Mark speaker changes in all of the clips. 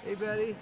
Speaker 1: Hey, Betty.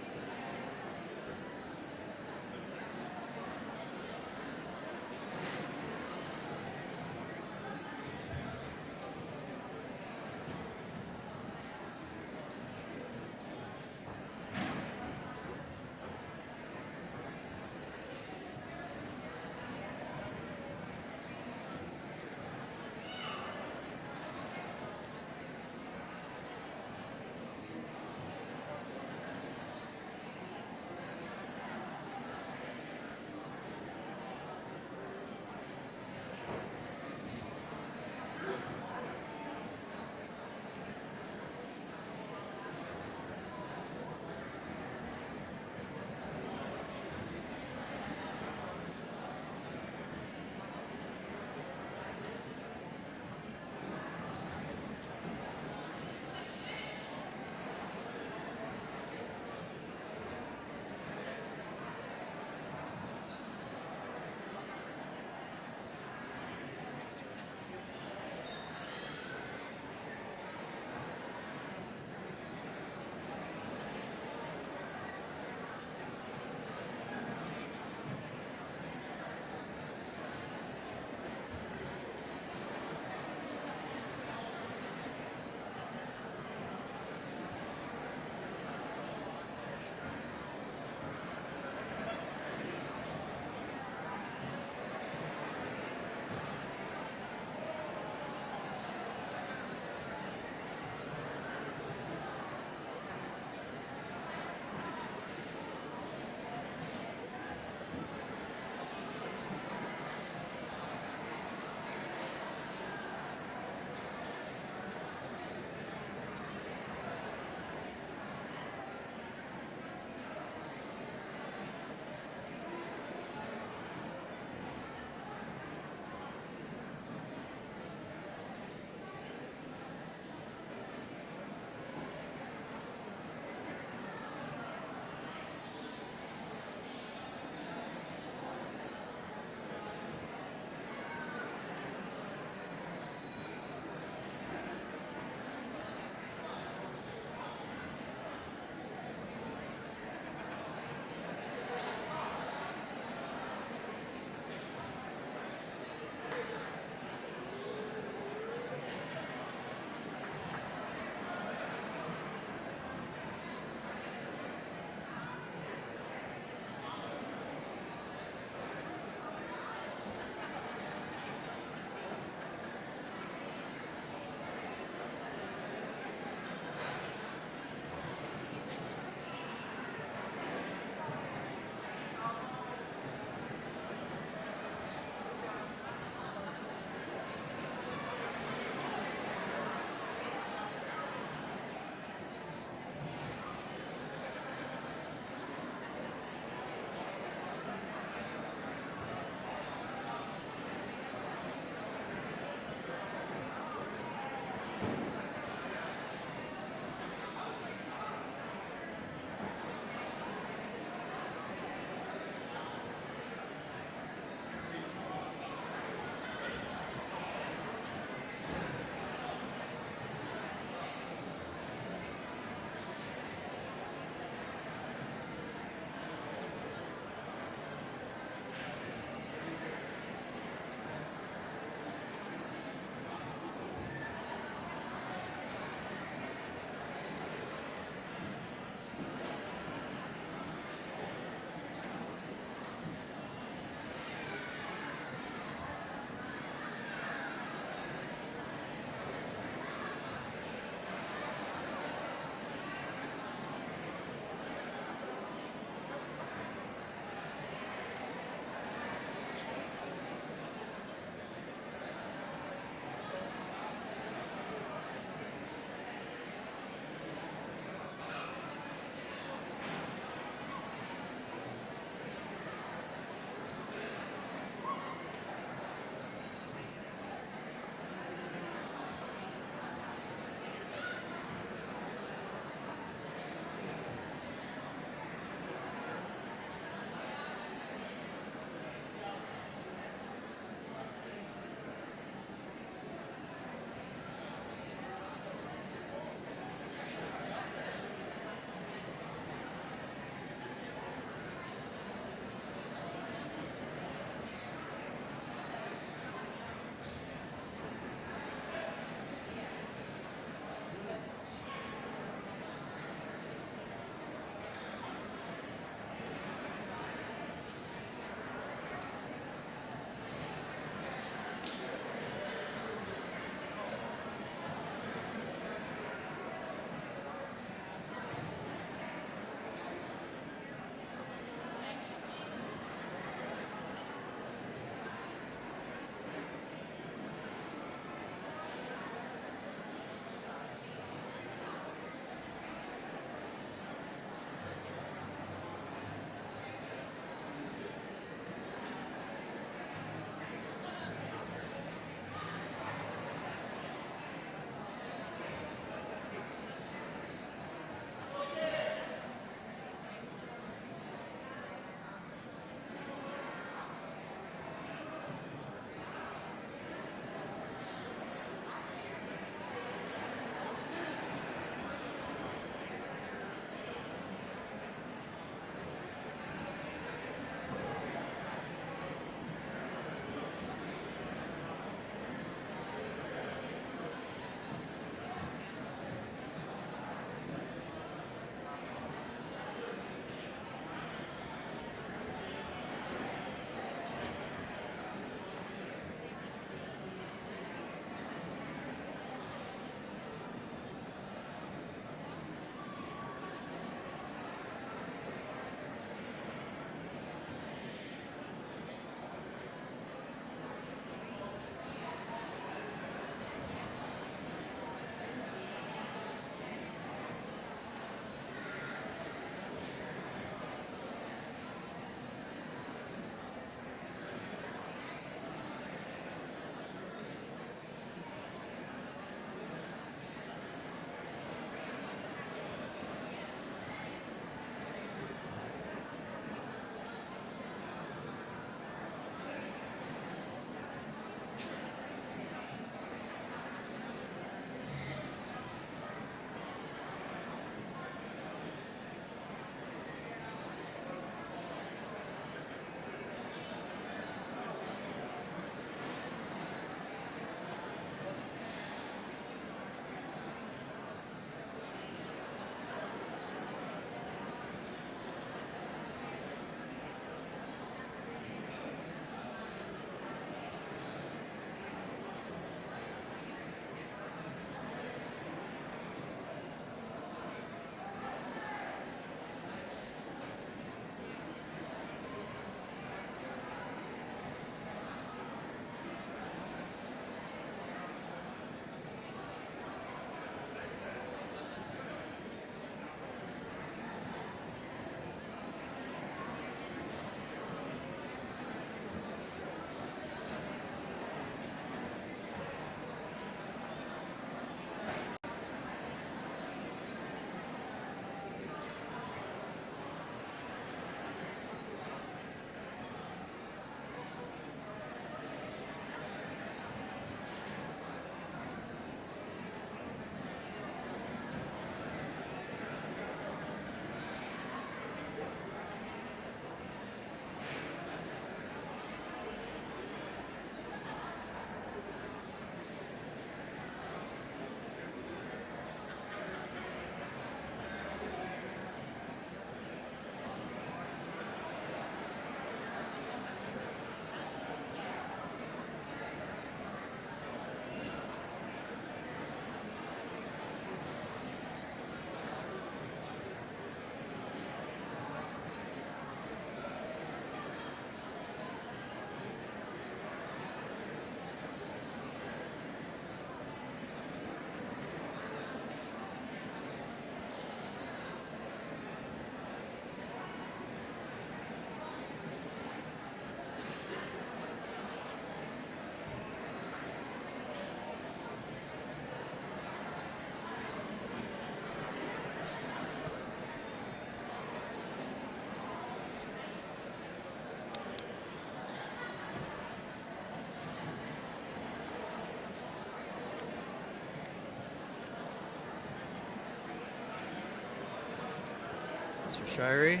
Speaker 1: Mr. Shirey?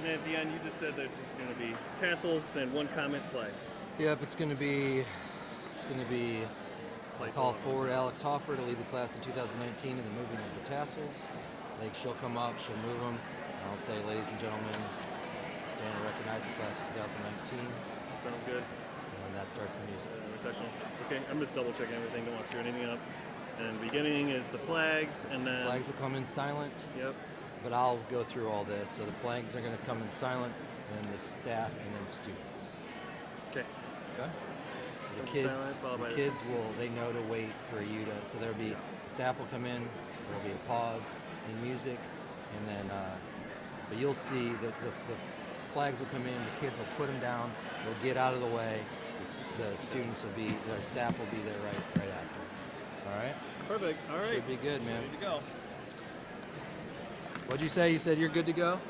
Speaker 2: And at the end, you just said that it's just going to be tassels and one comment play.
Speaker 1: Yep, it's going to be. I call forward Alex Hoffer to lead the class in 2019 in the moving of the tassels. Like she'll come up, she'll move them, and I'll say, ladies and gentlemen, stand and recognize the class of 2019.
Speaker 2: Sounds good.
Speaker 1: And then that starts the music.
Speaker 2: Recessional. Okay, I'm just double checking everything. Don't want to screw anything up. And the beginning is the flags, and then
Speaker 1: Flags will come in silent.
Speaker 2: Yep.
Speaker 1: But I'll go through all this. So the flags are going to come in silent, and then the staff, and then students.
Speaker 2: Okay.
Speaker 1: Okay. So the
Speaker 2: Silent,
Speaker 1: kids they know to wait for you to. So there'll be staff will come in. There'll be a pause in music, and then but you'll see that the flags will come in. The kids will put them down. They'll get out of the way. The students will be. The staff will be there right after. All right.
Speaker 2: Perfect. All right.
Speaker 1: Should be good, man.
Speaker 2: Ready to go.
Speaker 1: What'd you say? You said you're good to go?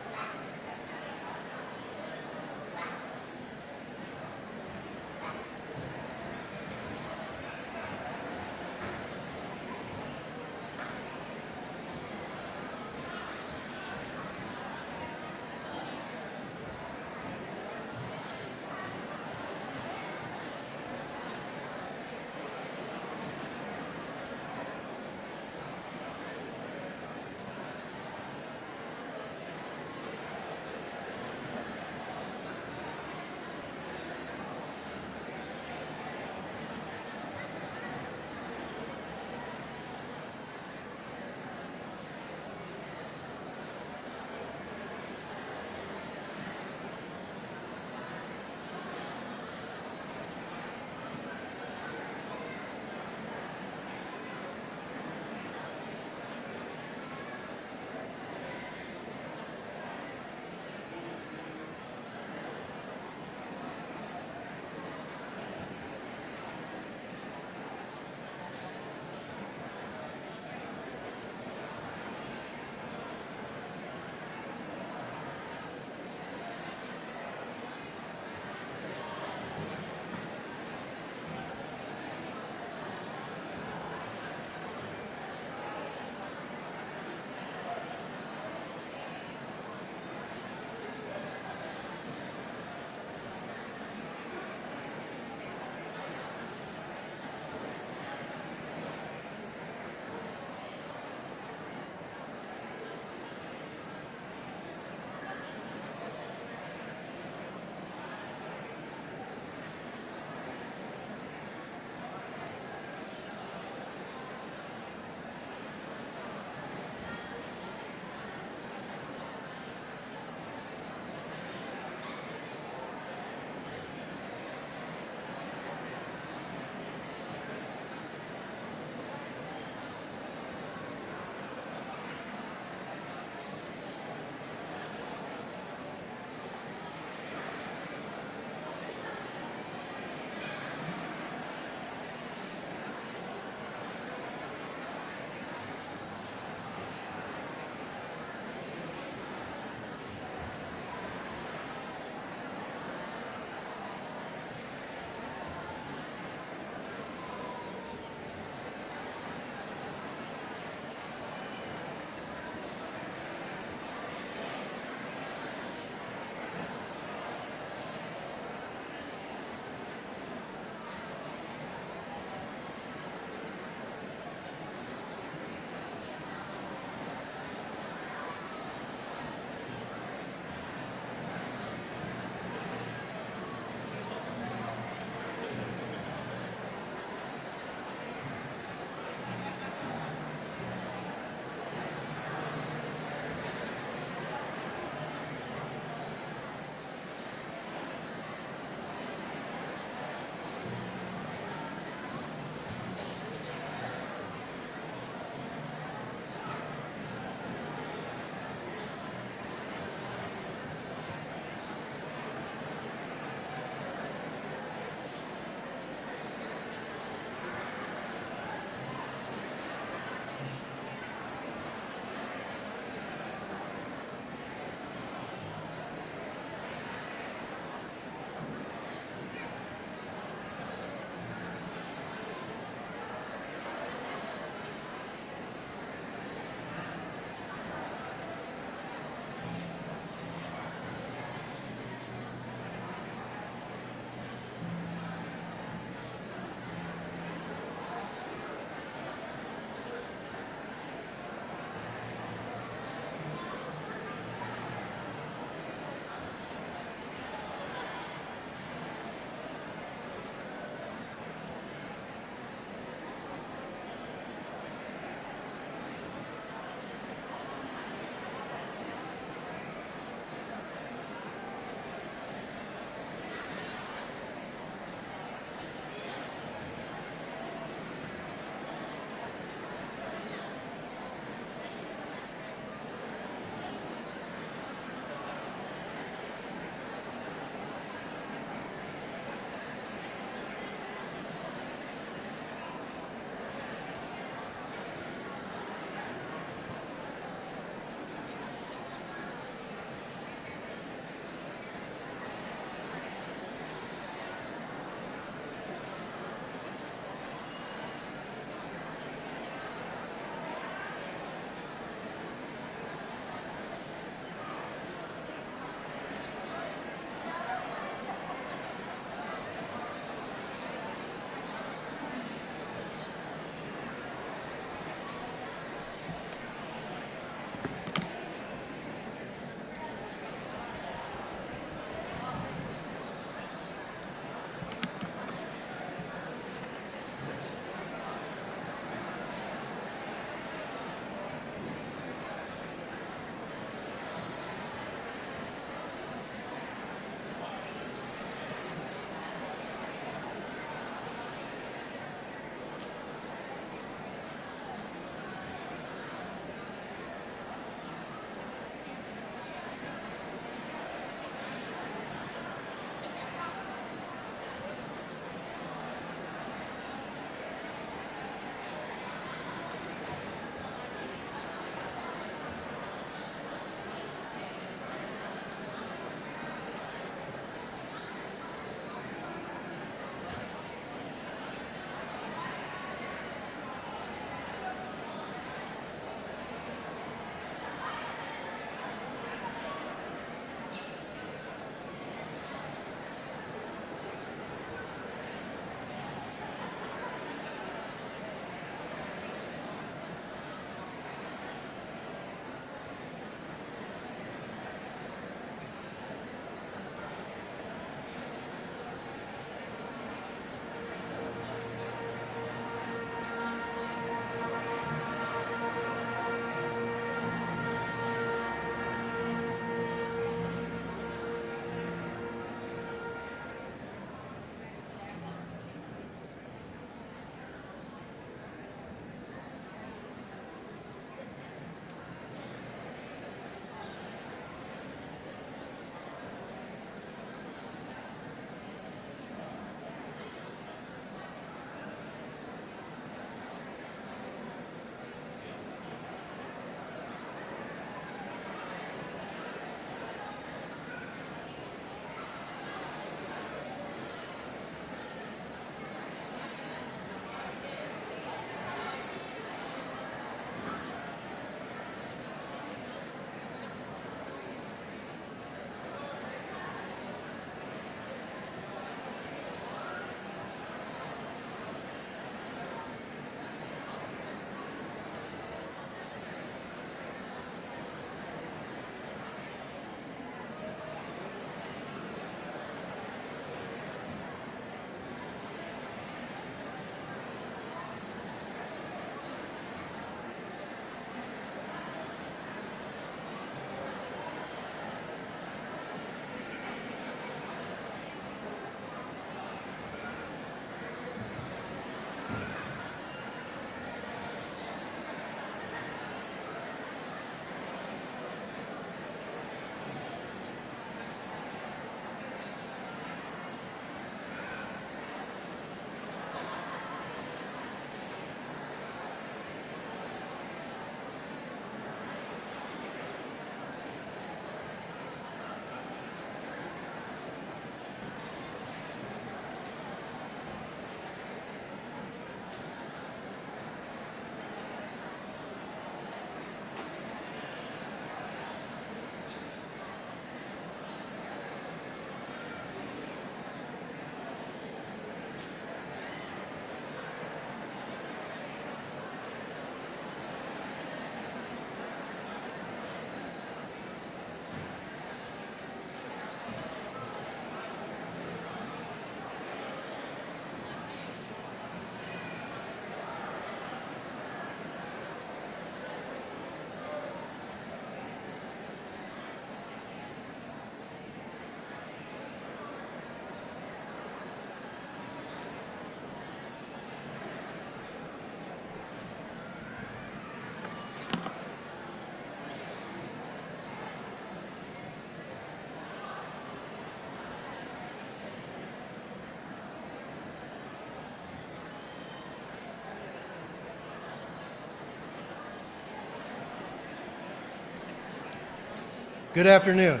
Speaker 1: Good afternoon.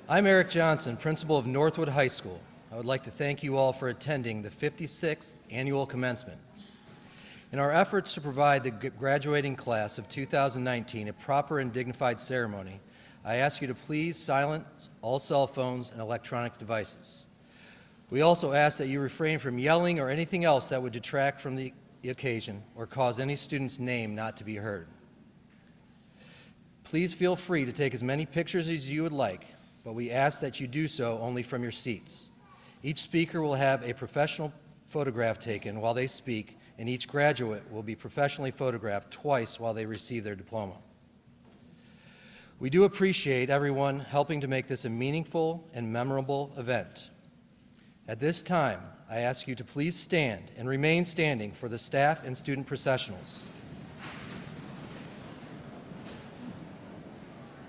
Speaker 1: I'm Eric Johnson, principal of Northwood High School. I would like to thank you all for attending the 56th annual commencement. In our efforts to provide the graduating class of 2019 a proper and dignified ceremony, I ask you to please silence all cell phones and electronic devices. We also ask that you refrain from yelling or anything else that would detract from the occasion or cause any student's name not to be heard. Please feel free to take as many pictures as you would like, but we ask that you do so only from your seats. Each speaker will have a professional photograph taken while they speak, and each graduate will be professionally photographed twice while they receive their diploma. We do appreciate everyone helping to make this a meaningful and memorable event. At this time, I ask you to please stand and remain standing for the staff and student processionals.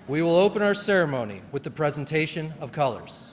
Speaker 1: We will open our ceremony with the presentation of colors.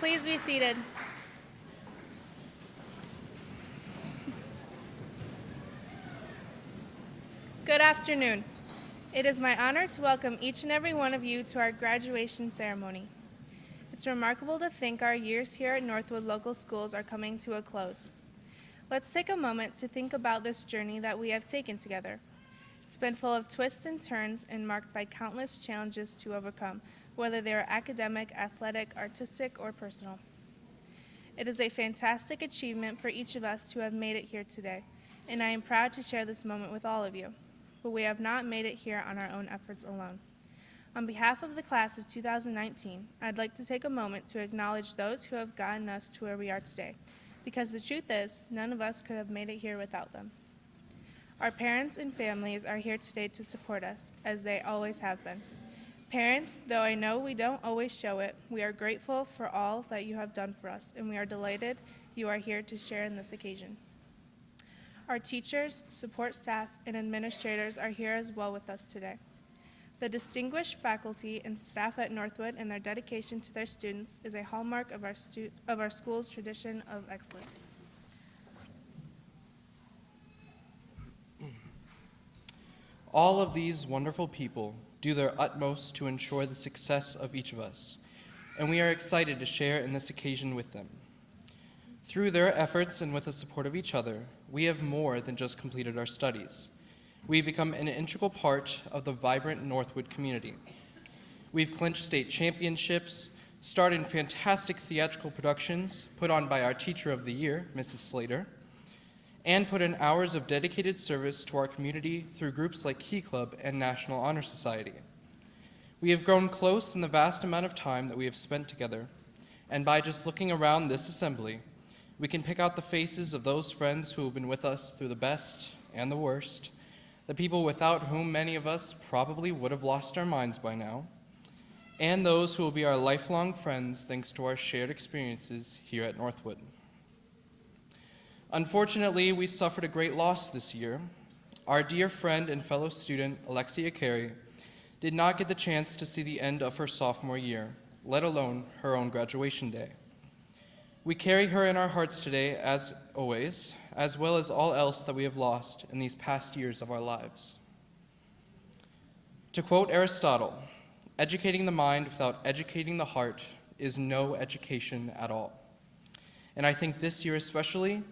Speaker 3: Please be seated. Good afternoon. It is my honor to welcome each and every one of you to our graduation ceremony. It's remarkable to think our years here at Northwood Local Schools are coming to a close. Let's take a moment to think about this journey that we have taken together. It's been full of twists and turns and marked by countless challenges to overcome, whether they are academic, athletic, artistic, or personal. It is a fantastic achievement for each of us to have made it here today, and I am proud to share this moment with all of you. But we have not made it here on our own efforts alone. On behalf of the class of 2019, I'd like to take a moment to acknowledge those who have gotten us to where we are today, because the truth is, none of us could have made it here without them. Our parents and families are here today to support us, as they always have been. Parents, though I know we don't always show it, we are grateful for all that you have done for us, and we are delighted you are here to share in this occasion. Our teachers, support staff, and administrators are here as well with us today. The distinguished faculty and staff at Northwood and their dedication to their students is a hallmark of our school's tradition of excellence.
Speaker 4: All of these wonderful people do their utmost to ensure the success of each of us, and we are excited to share in this occasion with them. Through their efforts and with the support of each other, we have more than just completed our studies. We've become an integral part of the vibrant Northwood community. We've clinched state championships, starred in fantastic theatrical productions put on by our Teacher of the Year, Mrs. Slater, and put in hours of dedicated service to our community through groups like Key Club and National Honor Society. We have grown close in the vast amount of time that we have spent together, and by just looking around this assembly, we can pick out the faces of those friends who have been with us through the best and the worst, the people without whom many of us probably would have lost our minds by now, and those who will be our lifelong friends thanks to our shared experiences here at Northwood. Unfortunately, we suffered a great loss this year. Our dear friend and fellow student, Alexia Carey, did not get the chance to see the end of her sophomore year, let alone her own graduation day. We carry her in our hearts today, as always, as well as all else that we have lost in these past years of our lives. To quote Aristotle, educating the mind without educating the heart is no education at all. And I think this year especially,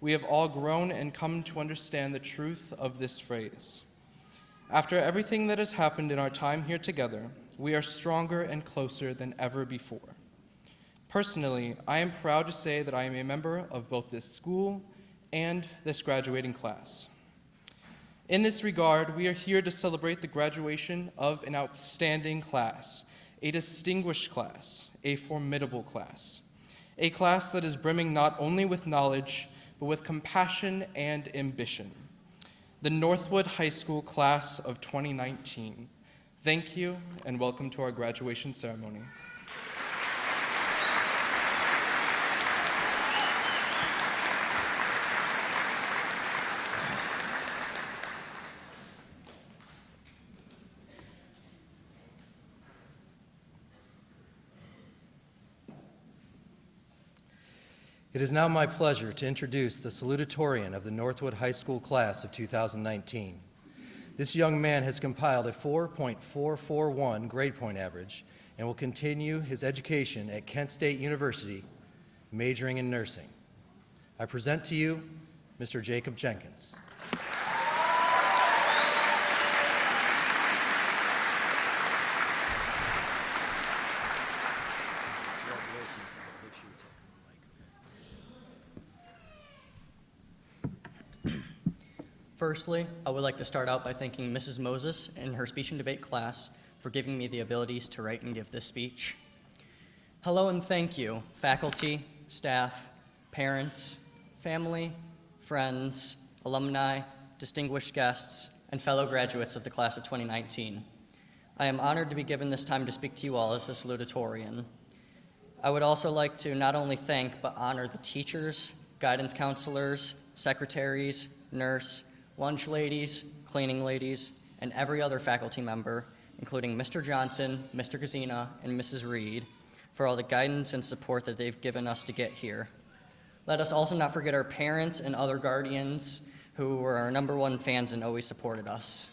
Speaker 4: we have all grown and come to understand the truth of this phrase. After everything that has happened in our time here together, we are stronger and closer than ever before. Personally, I am proud to say that I am a member of both this school and this graduating class. In this regard, we are here to celebrate the graduation of an outstanding class, a distinguished class, a formidable class, a class that is brimming not only with knowledge, but with compassion and ambition. The Northwood High School class of 2019. Thank you, and welcome to our graduation ceremony.
Speaker 1: It is now my pleasure to introduce the salutatorian of the Northwood High School class of 2019. This young man has compiled a 4.441 grade point average and will continue his education at Kent State University, majoring in nursing. I present to you Mr. Jacob Jenkins.
Speaker 5: Firstly, I would like to start out by thanking Mrs. Moses and her speech and debate class for giving me the abilities to write and give this speech. Hello and thank you, faculty, staff, parents, family, friends, alumni, distinguished guests, and fellow graduates of the class of 2019. I am honored to be given this time to speak to you all as the salutatorian. I would also like to not only thank but honor the teachers, guidance counselors, secretaries, nurse, lunch ladies, cleaning ladies, and every other faculty member, including Mr. Johnson, Mr. Kazina, and Mrs. Reed, for all the guidance and support that they've given us to get here. Let us also not forget our parents and other guardians who were our number one fans and always supported us.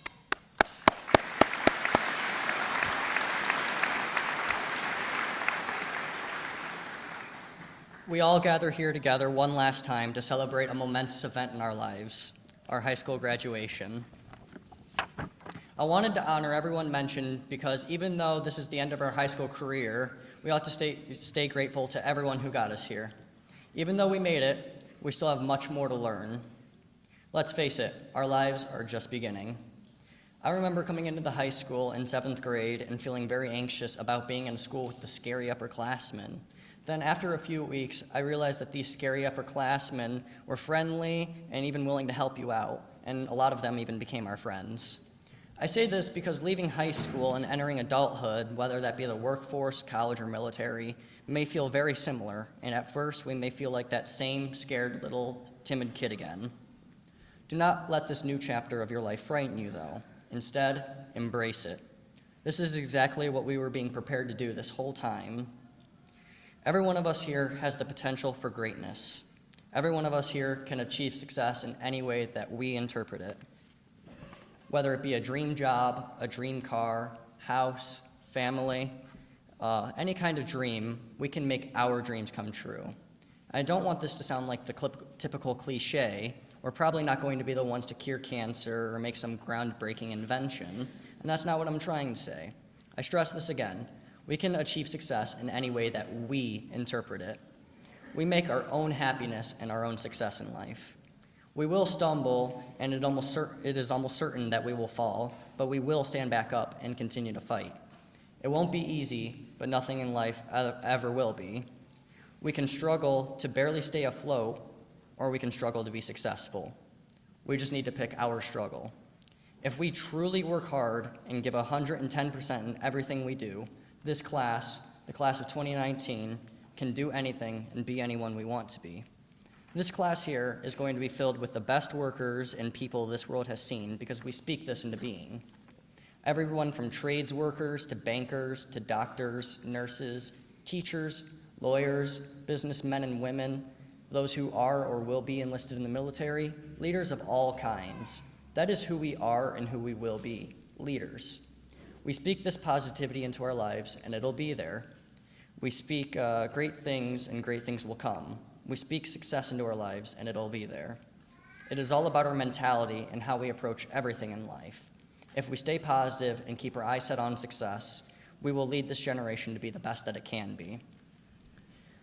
Speaker 5: We all gather here together one last time to celebrate a momentous event in our lives, our high school graduation. I wanted to honor everyone mentioned because even though this is the end of our high school career, we ought to stay grateful to everyone who got us here. Even though we made it, we still have much more to learn. Let's face it, our lives are just beginning. I remember coming into the high school in 7th grade and feeling very anxious about being in school with the scary upperclassmen. Then after a few weeks, I realized that these scary upperclassmen were friendly and even willing to help you out, and a lot of them even became our friends. I say this because leaving high school and entering adulthood, whether that be the workforce, college, or military, may feel very similar, and at first we may feel like that same scared little timid kid again. Do not let this new chapter of your life frighten you, though. Instead, embrace it. This is exactly what we were being prepared to do this whole time. Every one of us here has the potential for greatness. Every one of us here can achieve success in any way that we interpret it. Whether it be a dream job, a dream car, house, family, any kind of dream, we can make our dreams come true. I don't want this to sound like the typical cliche. We're probably not going to be the ones to cure cancer or make some groundbreaking invention, and that's not what I'm trying to say. I stress this again. We can achieve success in any way that we interpret it. We make our own happiness and our own success in life. We will stumble, and it is almost certain that we will fall, but we will stand back up and continue to fight. It won't be easy, but nothing in life ever will be. We can struggle to barely stay afloat, or we can struggle to be successful. We just need to pick our struggle. If we truly work hard and give 110% in everything we do, this class, the class of 2019, can do anything and be anyone we want to be. This class here is going to be filled with the best workers and people this world has seen because we speak this into being. Everyone from trades workers to bankers to doctors, nurses, teachers, lawyers, businessmen and women, those who are or will be enlisted in the military, leaders of all kinds. That is who we are and who we will be, leaders. We speak this positivity into our lives, and it'll be there. We speak great things, and great things will come. We speak success into our lives, and it'll be there. It is all about our mentality and how we approach everything in life. If we stay positive and keep our eyes set on success, we will lead this generation to be the best that it can be.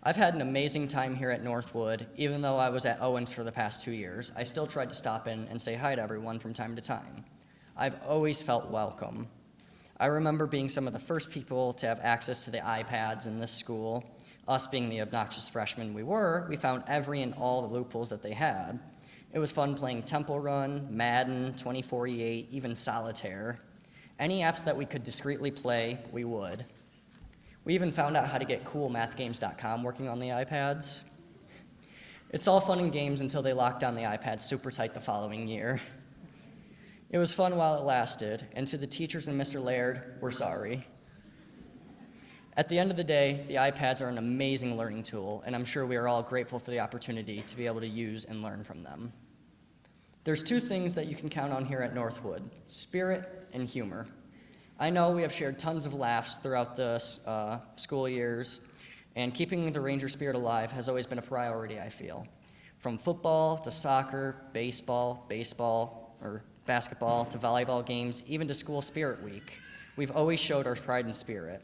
Speaker 5: I've had an amazing time here at Northwood. Even though I was at Owens for the past 2 years, I still tried to stop in and say hi to everyone from time to time. I've always felt welcome. I remember being some of the first people to have access to the iPads in this school. Us being the obnoxious freshmen we were, we found every and all the loopholes that they had. It was fun playing Temple Run, Madden, 2048, even Solitaire. Any apps that we could discreetly play, we would. We even found out how to get coolmathgames.com working on the iPads. It's all fun and games until they locked down the iPads super tight the following year. It was fun while it lasted, and to the teachers and Mr. Laird, we're sorry. At the end of the day, the iPads are an amazing learning tool, and I'm sure we are all grateful for the opportunity to be able to use and learn from them. There's 2 things that you can count on here at Northwood: spirit and humor. I know we have shared tons of laughs throughout the school years, and keeping the Ranger spirit alive has always been a priority, I feel. From football to soccer, baseball, or basketball to volleyball games, even to school spirit week, we've always showed our pride and spirit.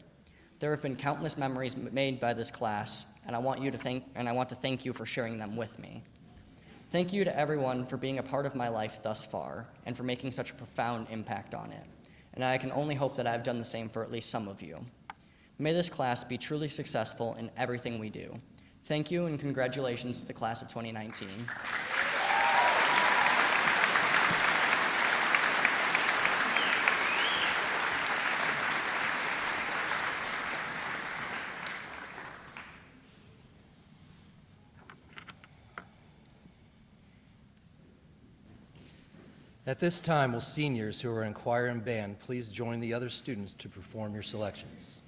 Speaker 5: There have been countless memories made by this class, and I want to thank you for sharing them with me. Thank you to everyone for being a part of my life thus far and for making such a profound impact on it. And I can only hope that I've done the same for at least some of you. May this class be truly successful in everything we do. Thank you, and congratulations to the class of 2019.
Speaker 1: At this time, will seniors who are in choir and band please join the other students to perform your selections?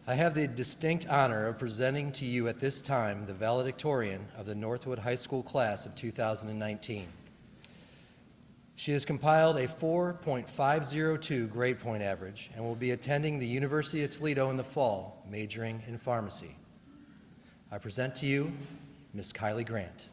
Speaker 1: I have the distinct honor of presenting to you at this time the valedictorian of the Northwood High School class of 2019. She has compiled a 4.502 grade point average and will be attending the University of Toledo in the fall, majoring in pharmacy. I present to you Miss Kylie Grant.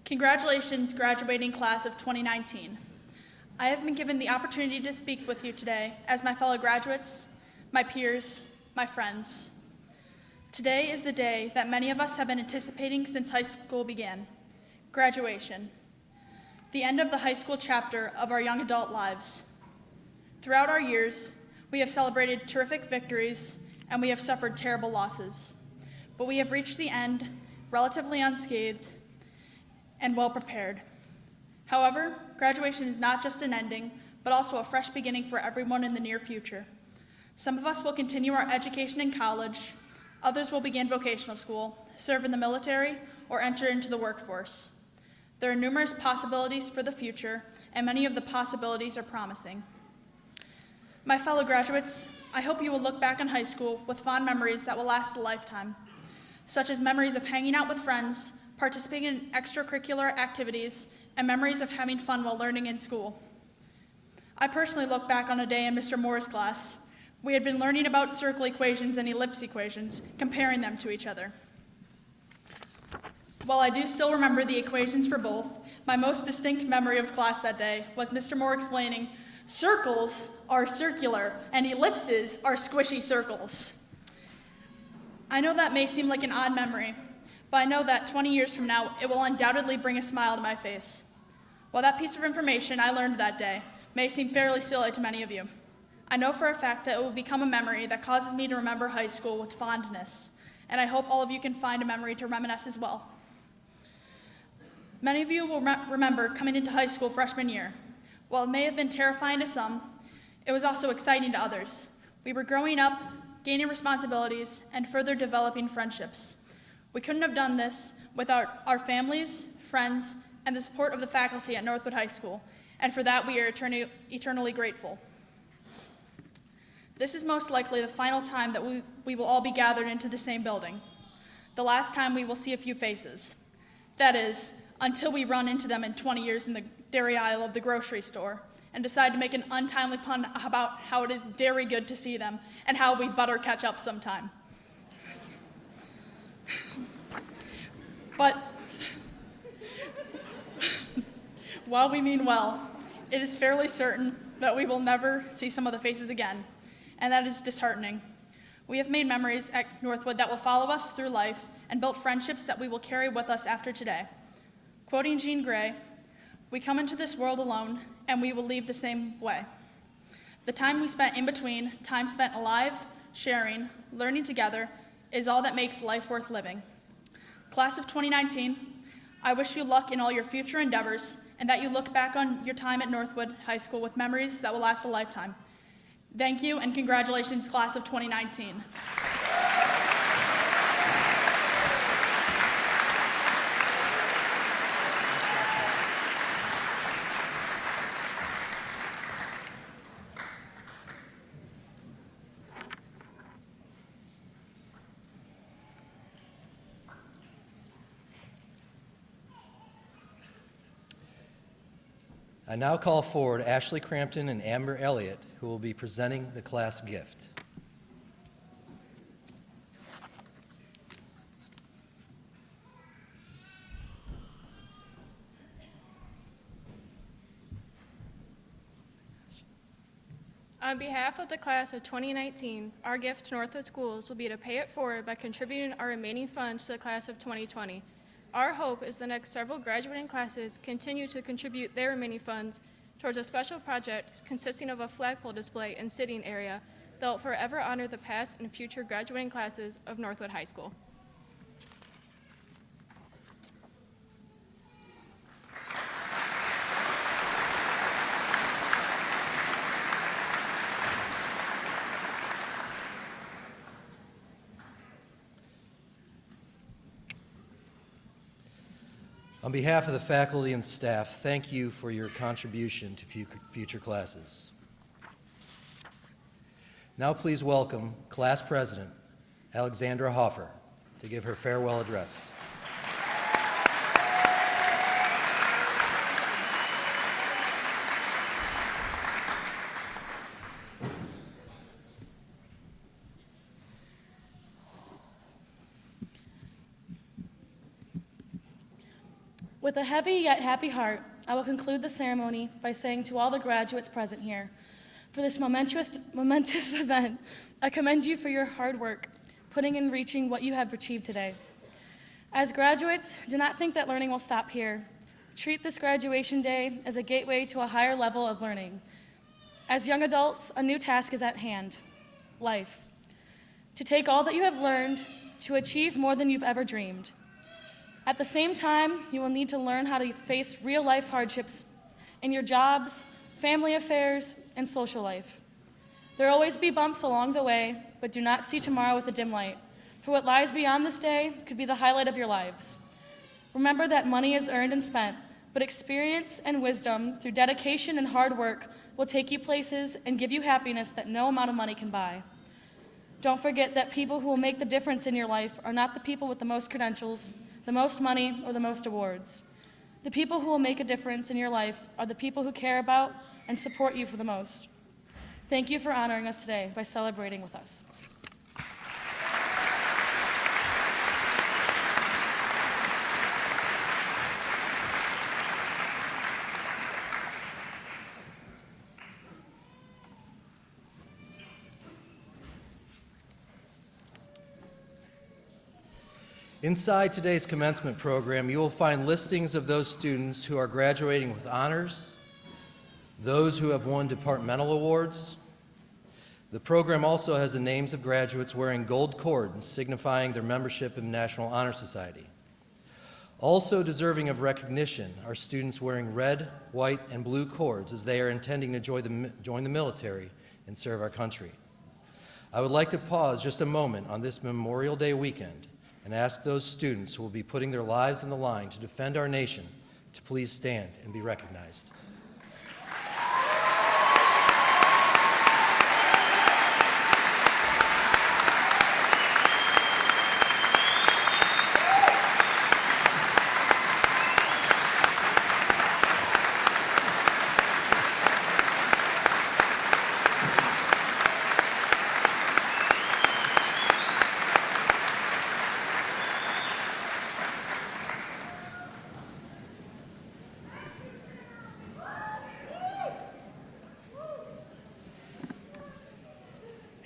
Speaker 6: Congratulations, graduating class of 2019. I have been given the opportunity to speak with you today as my fellow graduates, my peers, my friends. Today is the day that many of us have been anticipating since high school began, graduation, the end of the high school chapter of our young adult lives. Throughout our years, we have celebrated terrific victories and we have suffered terrible losses, but we have reached the end relatively unscathed and well prepared. However, graduation is not just an ending, but also a fresh beginning for everyone in the near future. Some of us will continue our education in college, others will begin vocational school, serve in the military, or enter into the workforce. There are numerous possibilities for the future, and many of the possibilities are promising. My fellow graduates, I hope you will look back on high school with fond memories that will last a lifetime, such as memories of hanging out with friends, participating in extracurricular activities, and memories of having fun while learning in school. I personally look back on a day in Mr. Moore's class. We had been learning about circle equations and ellipse equations, comparing them to each other. While I do still remember the equations for both, my most distinct memory of class that day was Mr. Moore explaining, circles are circular and ellipses are squishy circles. I know that may seem like an odd memory, but I know that 20 years from now, it will undoubtedly bring a smile to my face. While that piece of information I learned that day may seem fairly silly to many of you, I know for a fact that it will become a memory that causes me to remember high school with fondness, and I hope all of you can find a memory to reminisce as well. Many of you will remember coming into high school freshman year. While it may have been terrifying to some, it was also exciting to others. We were growing up, gaining responsibilities, and further developing friendships. We couldn't have done this without our families, friends, and the support of the faculty at Northwood High School, and for that we are eternally grateful. This is most likely the final time that we will all be gathered into the same building, the last time we will see a few faces. That is, until we run into them in 20 years in the dairy aisle of the grocery store and decide to make an untimely pun about how it is dairy good to see them and how we butter catch up sometime. But while we mean well, it is fairly certain that we will never see some of the faces again, and that is disheartening. We have made memories at Northwood that will follow us through life and built friendships that we will carry with us after today. Quoting Jean Grey, "We come into this world alone, and we will leave the same way." The time we spent in between, time spent alive, sharing, learning together, is all that makes life worth living. Class of 2019, I wish you luck in all your future endeavors and that you look back on your time at Northwood High School with memories that will last a lifetime. Thank you and congratulations, class of 2019.
Speaker 1: I now call forward Ashley Crampton and Amber Elliott, who will be presenting the class gift.
Speaker 7: On behalf of the class of 2019, our gift to Northwood Schools will be to pay it forward by contributing our remaining funds to the class of 2020. Our hope is the next several graduating classes continue to contribute their remaining funds towards a special project consisting of a flagpole display and sitting area that will forever honor the past and future graduating classes of Northwood High School.
Speaker 1: On behalf of the faculty and staff, thank you for your contribution to future classes. Now please welcome Class President Alexandra Hoffer to give her farewell address.
Speaker 8: With a heavy yet happy heart, I will conclude the ceremony by saying to all the graduates present here, for this momentous event, I commend you for your hard work, putting in reaching what you have achieved today. As graduates, do not think that learning will stop here. Treat this graduation day as a gateway to a higher level of learning. As young adults, a new task is at hand, life. To take all that you have learned to achieve more than you've ever dreamed. At the same time, you will need to learn how to face real-life hardships in your jobs, family affairs, and social life. There will always be bumps along the way, but do not see tomorrow with a dim light, for what lies beyond this day could be the highlight of your lives. Remember that money is earned and spent, but experience and wisdom through dedication and hard work will take you places and give you happiness that no amount of money can buy. Don't forget that people who will make the difference in your life are not the people with the most credentials, the most money, or the most awards. The people who will make a difference in your life are the people who care about and support you for the most. Thank you for honoring us today by celebrating with us.
Speaker 1: Inside today's commencement program, you will find listings of those students who are graduating with honors, those who have won departmental awards. The program also has the names of graduates wearing gold cords signifying their membership in the National Honor Society. Also deserving of recognition are students wearing red, white, and blue cords as they are intending to join the military and serve our country. I would like to pause just a moment on this Memorial Day weekend and ask those students who will be putting their lives on the line to defend our nation to please stand and be recognized.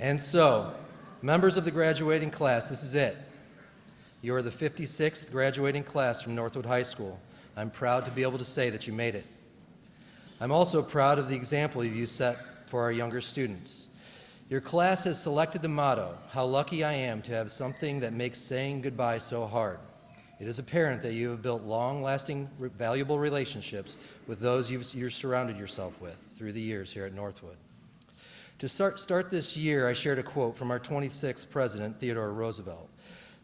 Speaker 1: And so, members of the graduating class, this is it. You are the 56th graduating class from Northwood High School. I'm proud to be able to say that you made it. I'm also proud of the example you set for our younger students. Your class has selected the motto, "How lucky I am to have something that makes saying goodbye so hard." It is apparent that you have built long-lasting, valuable relationships with those you've surrounded yourself with through the years here at Northwood. To start this year, I shared a quote from our 26th president, Theodore Roosevelt.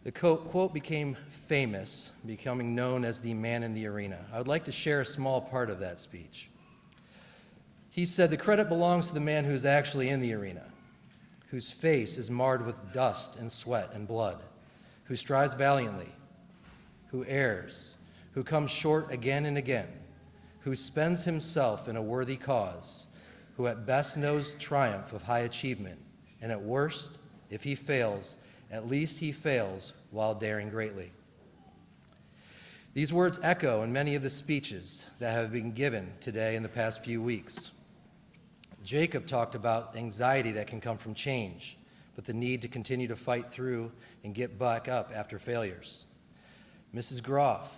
Speaker 1: The quote became famous, becoming known as the man in the arena. I would like to share a small part of that speech. He said, "The credit belongs to the man who's actually in the arena, whose face is marred with dust and sweat and blood, who strives valiantly, who errs, who comes short again and again, who spends himself in a worthy cause, who at best knows triumph of high achievement, and at worst, if he fails, at least he fails while daring greatly." These words echo in many of the speeches that have been given today in the past few weeks. Jacob talked about anxiety that can come from change, but the need to continue to fight through and get back up after failures. Mrs. Groff,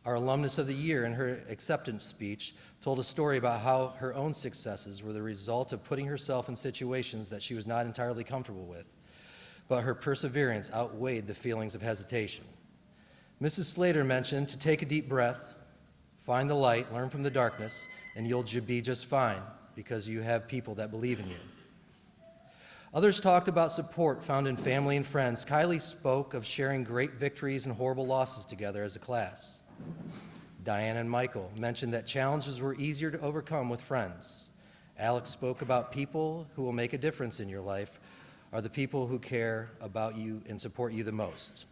Speaker 1: our alumnus of the year, in her acceptance speech, told a story about how her own successes were the result of putting herself in situations that she was not entirely comfortable with, but her perseverance outweighed the feelings of hesitation. Mrs. Slater mentioned to take a deep breath, find the light, learn from the darkness, and you'll be just fine because you have people that believe in you. Others talked about support found in family and friends. Kylie spoke of sharing great victories and horrible losses together as a class. Diane and Michael mentioned that challenges were easier to overcome with friends. Alex spoke about people who will make a difference in your life are the people who care about you and support you the most.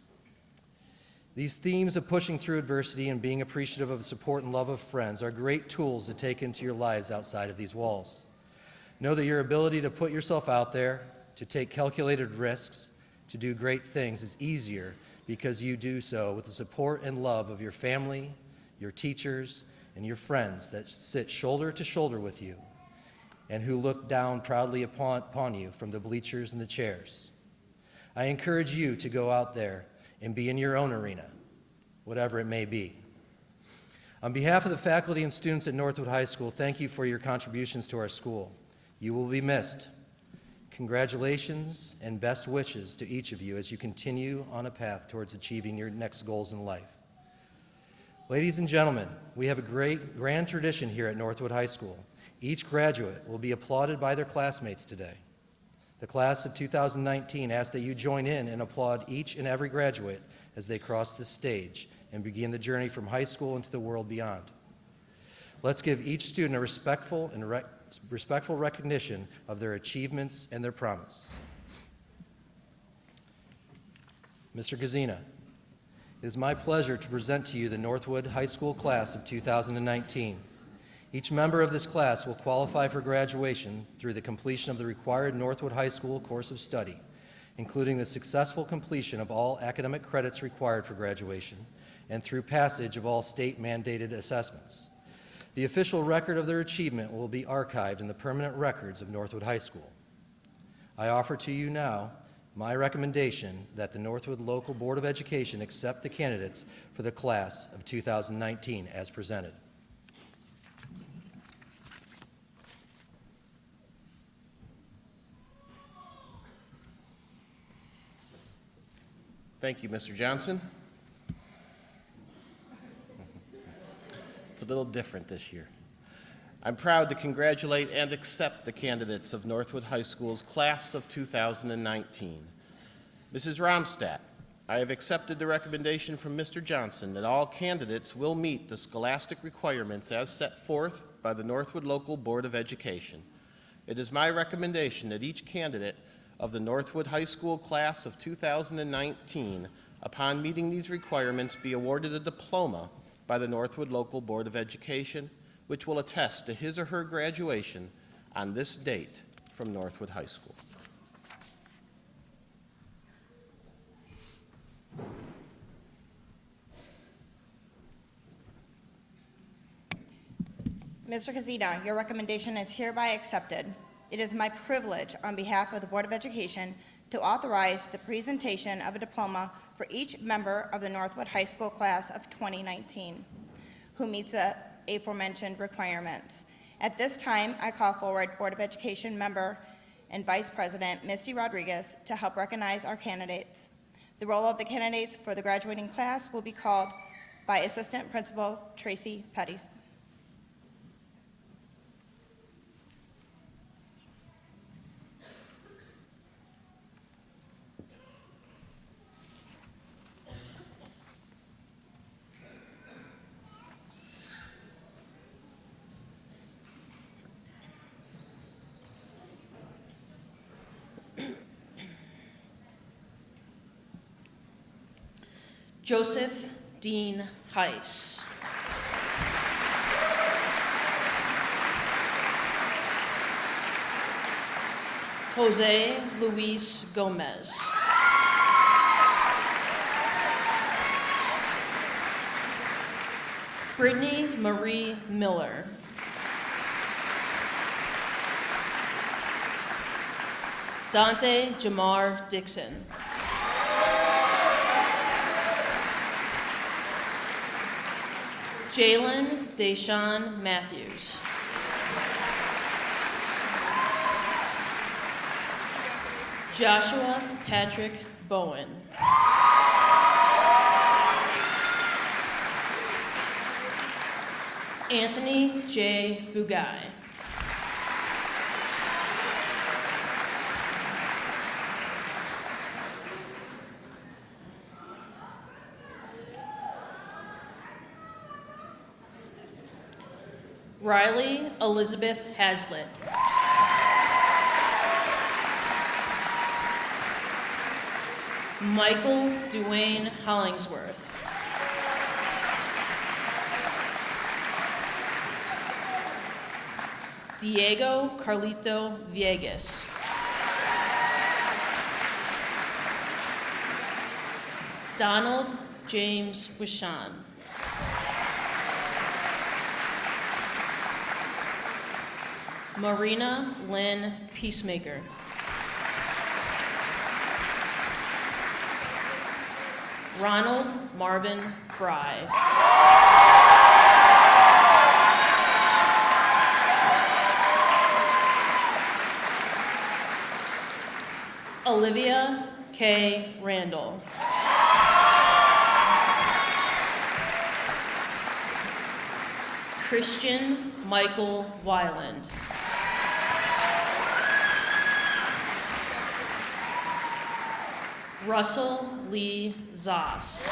Speaker 1: These themes of pushing through adversity and being appreciative of the support and love of friends are great tools to take into your lives outside of these walls. Know that your ability to put yourself out there, to take calculated risks, to do great things is easier because you do so with the support and love of your family, your teachers, and your friends that sit shoulder to shoulder with you and who look down proudly upon you from the bleachers and the chairs. I encourage you to go out there and be in your own arena, whatever it may be. On behalf of the faculty and students at Northwood High School, thank you for your contributions to our school. You will be missed. Congratulations and best wishes to each of you as you continue on a path towards achieving your next goals in life. Ladies and gentlemen, we have a grand tradition here at Northwood High School. Each graduate will be applauded by their classmates today. The class of 2019 asks that you join in and applaud each and every graduate as they cross this stage and begin the journey from high school into the world beyond. Let's give each student a respectful recognition of their achievements and their promise. Mr. Gazina, it is my pleasure to present to you the Northwood High School class of 2019. Each member of this class will qualify for graduation through the completion of the required Northwood High School course of study, including the successful completion of all academic credits required for graduation and through passage of all state-mandated assessments. The official record of their achievement will be archived in the permanent records of Northwood High School. I offer to you now my recommendation that the Northwood Local Board of Education accept the candidates for the class of 2019 as presented.
Speaker 9: Thank you, Mr. Johnson. It's a little different this year. I'm proud to congratulate and accept the candidates of Northwood High School's class of 2019. Mrs. Romstadt, I have accepted the recommendation from Mr. Johnson that all candidates will meet the scholastic requirements as set forth by the Northwood Local Board of Education. It is my recommendation that each candidate of the Northwood High School class of 2019, upon meeting these requirements, be awarded a diploma by the Northwood Local Board of Education, which will attest to his or her graduation on this date from Northwood High School.
Speaker 10: Mr. Casino, your recommendation is hereby accepted. It is my privilege on behalf of the Board of Education to authorize the presentation of a diploma for each member of the Northwood High School class of 2019 who meets the aforementioned requirements. At this time, I call forward Board of Education member and Vice President Misty Rodriguez to help recognize our candidates. The roll of the candidates for the graduating class will be called by Assistant Principal Tracy Petties.
Speaker 8: Joseph Dean Heiss. Jose Luis Gomez. Brittany Marie Miller. Dante Jamar Dixon. Jalen Deshaun Matthews. Joshua Patrick Bowen. Anthony J. Bugai.
Speaker 11: Riley Elizabeth Hazlitt. Michael Duane Hollingsworth. Diego Carlito Viegas. Donald James Wishan. Marina Lynn Peacemaker. Ronald Marvin Fry. Olivia K. Randall. Christian Michael Weiland. Russell Lee Zoss.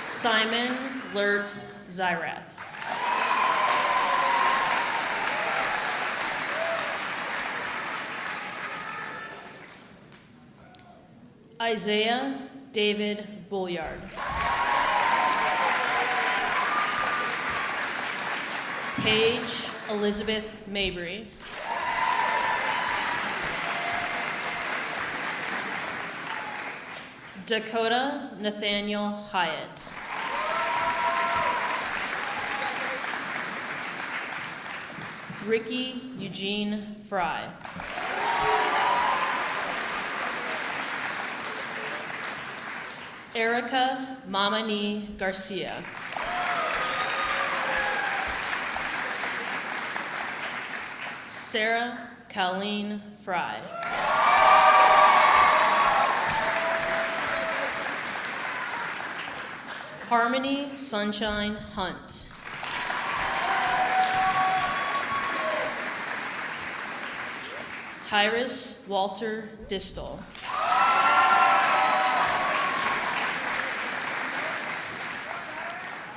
Speaker 11: Simon Lert Zyrath. Isaiah David Bulliard. Paige Elizabeth Mabry. Dakota Nathaniel Hyatt. Ricky Eugene Fry. Erica Mamani Garcia. Sarah Colleen Fry. Harmony Sunshine Hunt. Tyrus Walter Distal.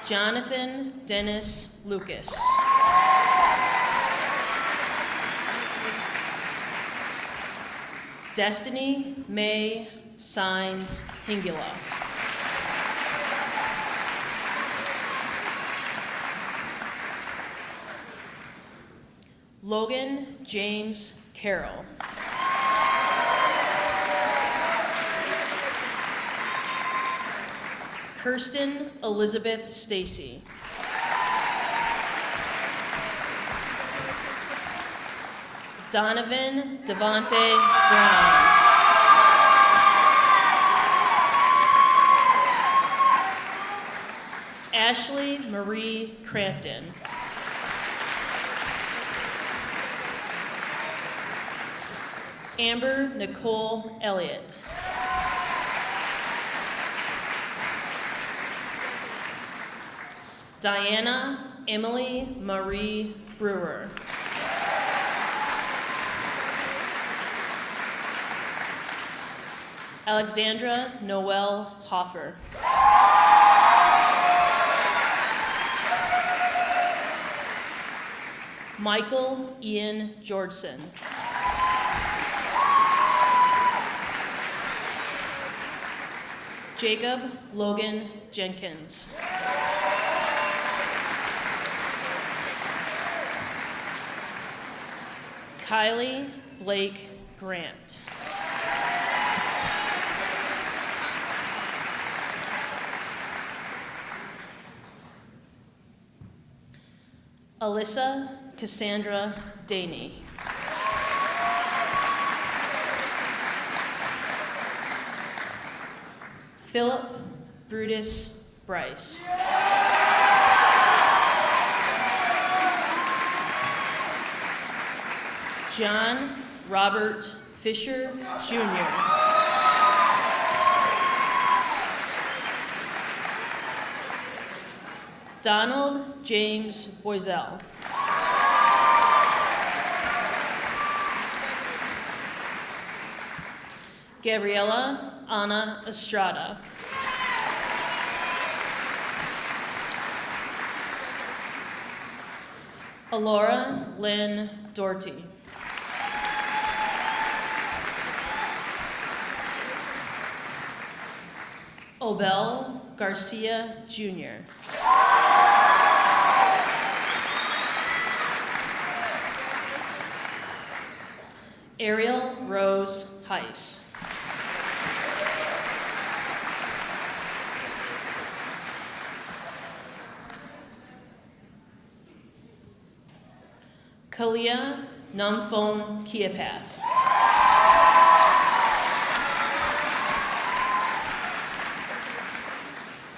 Speaker 11: Jonathan Dennis Lucas. Destiny May Signs Hingula. Logan James Carroll. Kirsten Elizabeth Stacy. Donovan Devonte Brown. Ashley Marie Crampton. Amber Nicole Elliott. Diana Emily Marie Brewer. Alexandra Noel Hoffer. Michael Ian Georgeson. Jacob Logan Jenkins. Kylie Blake Grant. Alyssa Cassandra Daney. Philip Brutus Bryce. John Robert Fisher, Jr. Donald James Boisel. Gabriela Ana Estrada. Alora Lynn Doherty. Obel Garcia Jr. Ariel Rose Heiss. Kalia Namphone Kiapath.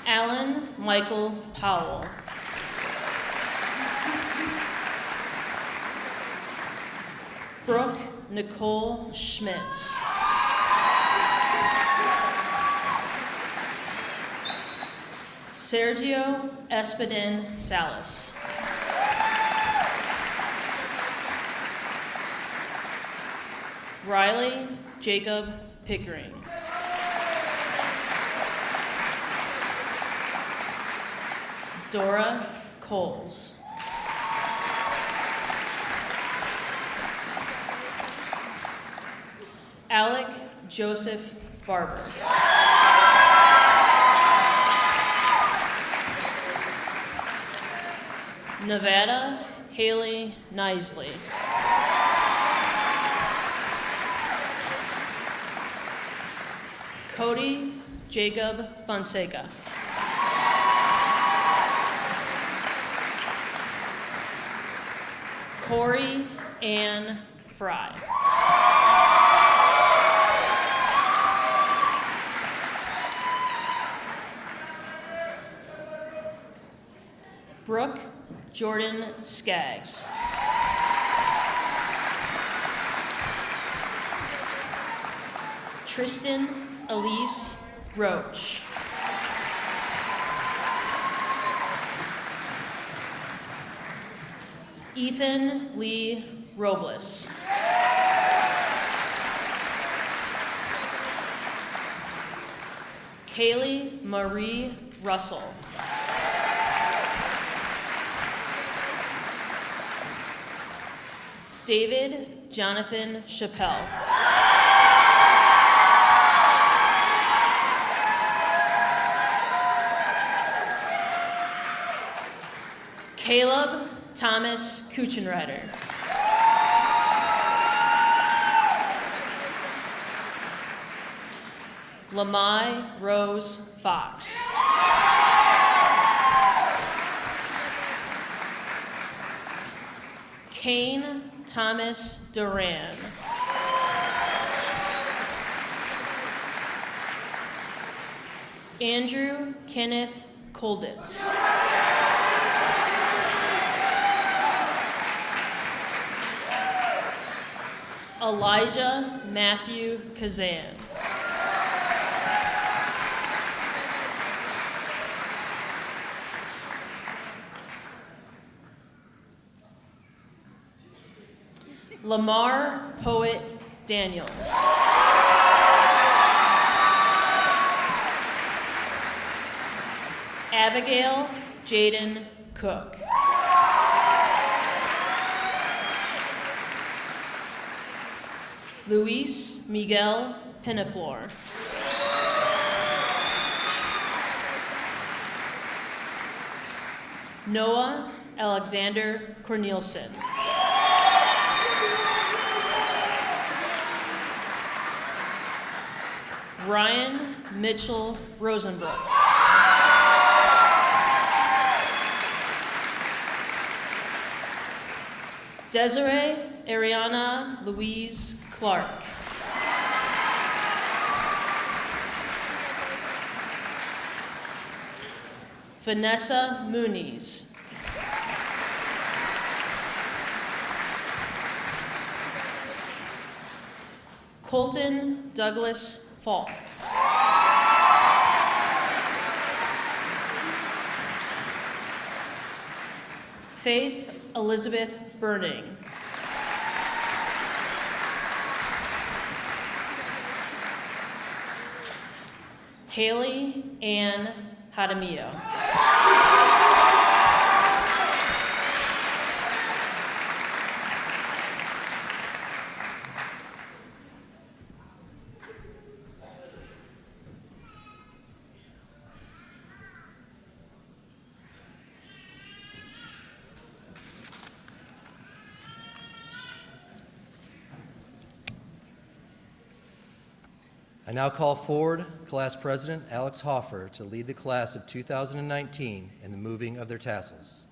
Speaker 11: Alan Michael Powell. Brooke Nicole Schmitz. Sergio Espadin Salas. Riley Jacob Pickering. Dora Coles. Alec Joseph Barber. Nevada Haley Nisley. Cody Jacob Fonseca. Corey Ann Fry. Brooke Jordan Skaggs. Tristan Elise Roach. Ethan Lee Robles. Kaylee Marie Russell. David Jonathan Chappelle. Caleb Thomas Kuchenreiter. Lamai Rose Fox. Kane Thomas Duran. Andrew Kenneth Kolditz. Elijah Matthew Kazan. Lamar Poet Daniels. Abigail Jaden Cook. Luis Miguel Pinaflor. Noah Alexander Cornelison. Ryan Mitchell Rosenbrook. Desiree Ariana Louise Clark. Vanessa Muniz. Colton Douglas Falk. Faith Elizabeth Burning. Haley Ann Hadamio.
Speaker 1: I now call forward Class President Alex Hoffer to lead the class of 2019 in the moving of their tassels.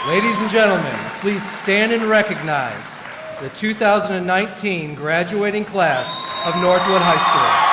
Speaker 1: Ladies and gentlemen, please stand and recognize the 2019 graduating class of Northwood High School.